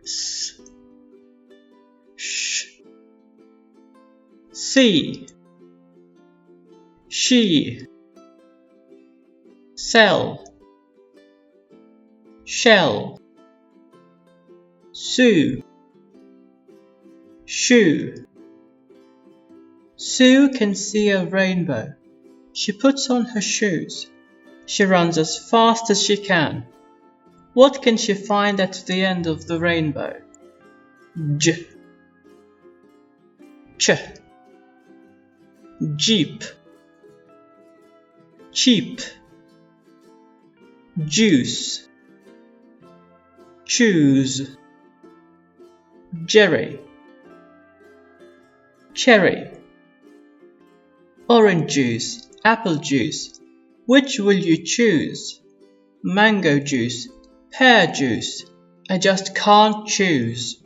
S, sh, see, she, sell, shell, sue, shoe. Sue can see a rainbow. She puts on her shoes. She runs as fast as she can. What can she find at the end of the rainbow? J, ch, jeep, cheap, juice, choose, jerry, cherry, orange juice, apple juice. Which will you choose? Mango juice, pear juice. I just can't choose.